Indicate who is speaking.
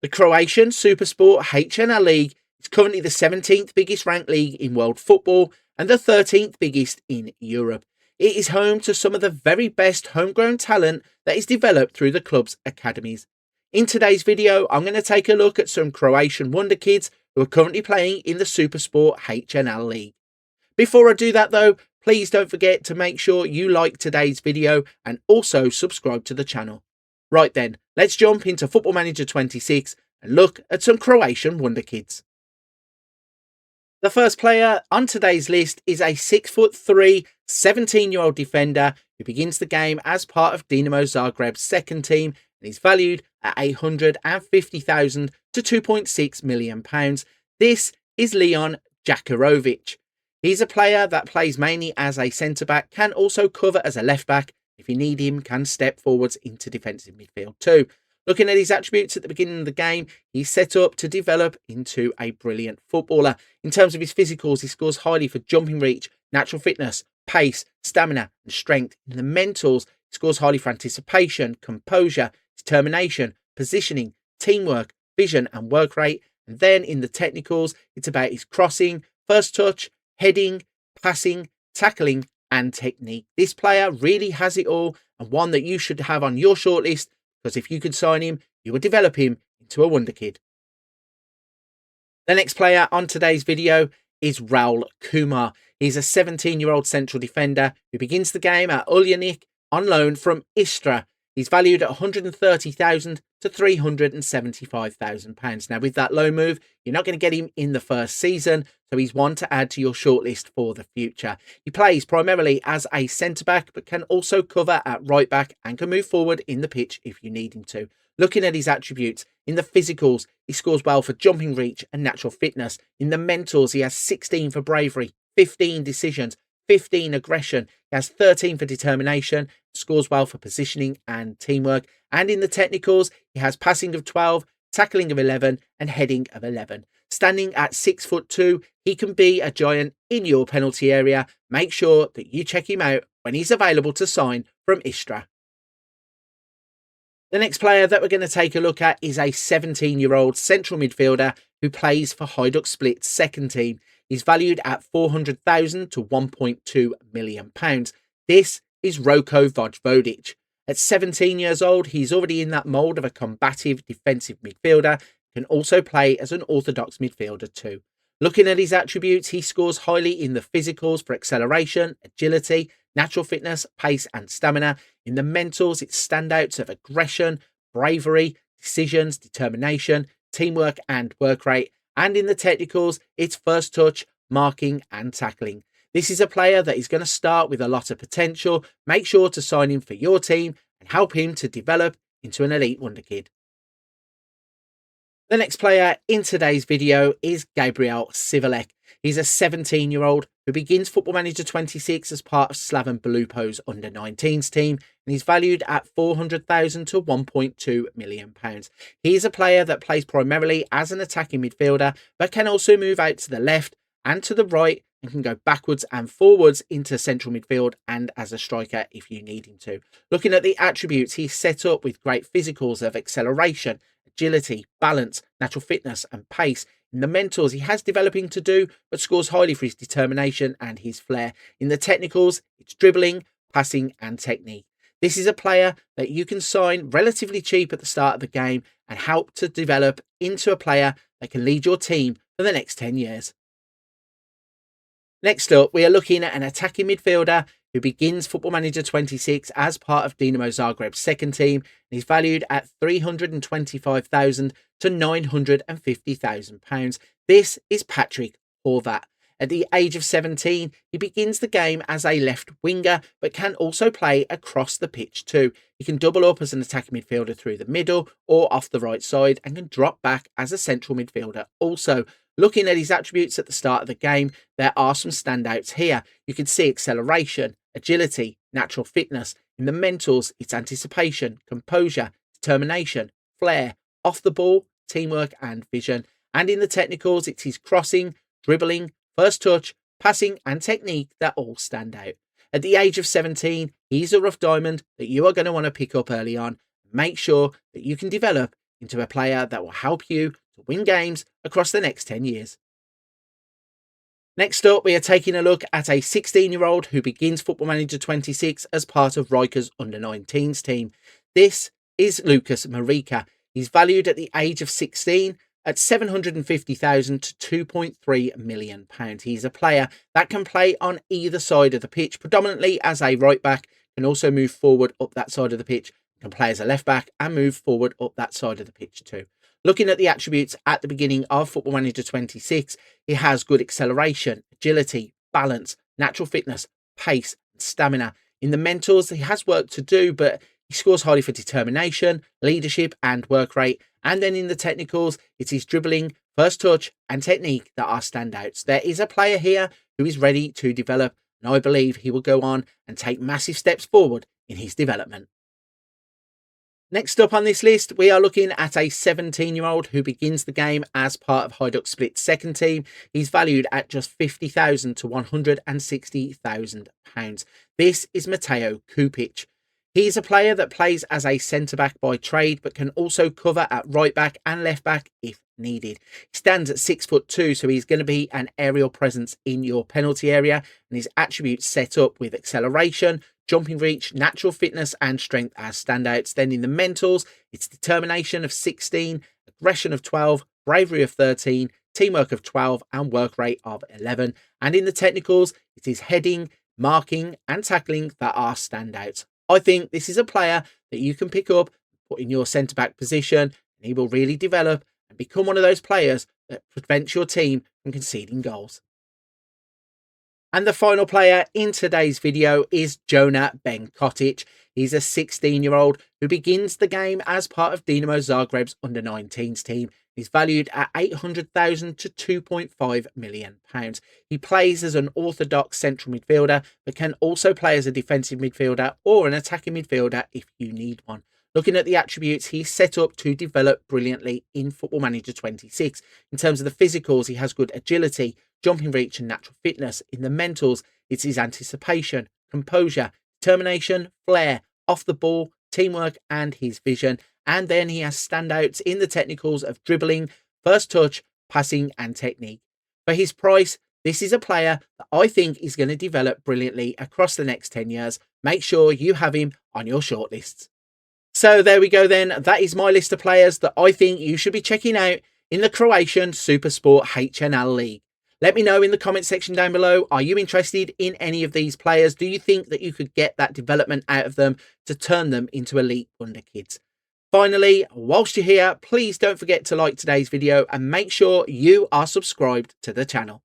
Speaker 1: The Croatian Supersport HNL League is currently the 17th biggest ranked league in world football and the 13th biggest in Europe. It is home to some of the very best homegrown talent that is developed through the club's academies. In today's video, I'm going to take a look at some Croatian Wonderkids who are currently playing in the Supersport HNL League. Before I do that though, please don't forget to make sure you like today's video and also subscribe to the channel. Right then, let's jump into Football Manager 26 and look at some Croatian Wonderkids. The first player on today's list is a 6'3", 17-year-old defender who begins the game as part of Dinamo Zagreb's second team and is valued at $850,000 to £2.6 million. This is Leon Jakarovic. He's a player that plays mainly as a centre-back, can also cover as a left-back. If you need him, can step forwards into defensive midfield too. Looking at his attributes at the beginning of the game, he's set up to develop into a brilliant footballer. In terms of his physicals, he scores highly for jumping reach, natural fitness, pace, stamina and strength. In the mentals, he scores highly for anticipation, composure, determination, positioning, teamwork, vision and work rate. And then in the technicals, it's about his crossing, first touch, heading, passing, tackling and technique. This player really has it all and one that you should have on your shortlist, because if you could sign him, you would develop him into a wonderkid. The next player on today's video is Raul Kumar. He's a 17-year-old central defender who begins the game at Uljanik on loan from Istra. He's valued at $130,000 to £375,000. Now, with that loan move, you're not going to get him in the first season, so he's one to add to your shortlist for the future. He plays primarily as a centre-back, but can also cover at right-back and can move forward in the pitch if you need him to. Looking at his attributes, in the physicals, he scores well for jumping reach and natural fitness. In the mentals, he has 16 for bravery, 15 decisions, 15 aggression. He has 13 for determination, scores well for positioning and teamwork. And in the technicals, he has passing of 12, tackling of 11 and heading of 11. Standing at 6'2", he can be a giant in your penalty area. Make sure that you check him out when he's available to sign from Istra. The next player that we're going to take a look at is a 17-year-old central midfielder who plays for Hajduk Split's second team. He's valued at $400,000 to £1.2 million. This is Roko Vojvodic. At 17 years old, he's already in that mould of a combative defensive midfielder, can also play as an orthodox midfielder too. Looking at his attributes, he scores highly in the physicals for acceleration, agility, natural fitness, pace and stamina. In the mentals, it's standouts of aggression, bravery, decisions, determination, teamwork and work rate. And in the technicals, it's first touch, marking and tackling. This is a player that is going to start with a lot of potential. Make sure to sign him for your team and help him to develop into an elite wonderkid. The next player in today's video is Gabrijel Sivalec. He's a 17-year-old who begins Football Manager 26 as part of Slaven Belupo's under-19s team, and he's valued at $400,000 to £1.2 million. He is a player that plays primarily as an attacking midfielder, but can also move out to the left and to the right and can go backwards and forwards into central midfield and as a striker if you need him to. Looking at the attributes, he's set up with great physicals of acceleration, agility, balance, natural fitness and pace. In the mentals, he has developing to do, but scores highly for his determination and his flair. In the technicals, it's dribbling, passing and technique. This is a player that you can sign relatively cheap at the start of the game and help to develop into a player that can lead your team for the next 10 years. Next up, we are looking at an attacking midfielder who begins Football Manager 26 as part of Dinamo Zagreb's second team and is valued at $325,000 to £950,000. This is Patrik Horvat. At the age of 17, he begins the game as a left winger, but can also play across the pitch too. He can double up as an attacking midfielder through the middle or off the right side and can drop back as a central midfielder also. Looking at his attributes at the start of the game, there are some standouts here. You can see acceleration, agility, natural fitness. In the mentals, it's anticipation, composure, determination, flair, off the ball, teamwork and vision. And in the technicals, it's his crossing, dribbling, first touch, passing and technique that all stand out. At the age of 17, he's a rough diamond that you are going to want to pick up early on. Make sure that you can develop into a player that will help you to win games across the next 10 years. Next up, we are taking a look at a 16-year-old who begins Football Manager 26 as part of Rijeka's under-19s team. This is Lukas Murica. He's valued at the age of 16 at £750,000 to £2.3 million. He's a player that can play on either side of the pitch, predominantly as a right back, can also move forward up that side of the pitch, can play as a left back and move forward up that side of the pitch too. Looking at the attributes at the beginning of Football Manager 26, he has good acceleration, agility, balance, natural fitness, pace, and stamina. In the mentals, he has work to do, but he scores highly for determination, leadership, and work rate. And then in the technicals, it is dribbling, first touch, and technique that are standouts. There is a player here who is ready to develop, and I believe he will go on and take massive steps forward in his development. Next up on this list, we are looking at a 17-year-old who begins the game as part of Hajduk Split's second team. He's valued at just £50,000 to £160,000. This is Mateo Cupic. He's a player that plays as a centre-back by trade, but can also cover at right-back and left-back if needed. He stands at 6'2", so he's going to be an aerial presence in your penalty area, and his attributes set up with acceleration, jumping reach, natural fitness, and strength as standouts. Then in the mentals, it's determination of 16, aggression of 12, bravery of 13, teamwork of 12, and work rate of 11. And in the technicals, it is heading, marking, and tackling that are standouts. I think this is a player that you can pick up, put in your centre-back position, and he will really develop and become one of those players that prevents your team from conceding goals. And the final player in today's video is Jona Benkotic. He's a 16-year-old who begins the game as part of Dinamo Zagreb's under-19s team. He's valued at £800,000 to £2.5 million. He plays as an orthodox central midfielder, but can also play as a defensive midfielder or an attacking midfielder if you need one. Looking at the attributes, he's set up to develop brilliantly in Football Manager 26. In terms of the physicals, he has good agility, jumping reach, and natural fitness. In the mentals, it's his anticipation, composure, determination, flair, off the ball, teamwork, and his vision. And then he has standouts in the technicals of dribbling, first touch, passing, and technique. For his price, this is a player that I think is going to develop brilliantly across the next 10 years. Make sure you have him on your shortlists. So there we go then. That is my list of players that I think you should be checking out in the Croatian Supersport HNL League. Let me know in the comment section down below. Are you interested in any of these players? Do you think that you could get that development out of them to turn them into elite Wonderkids? Finally, whilst you're here, please don't forget to like today's video and make sure you are subscribed to the channel.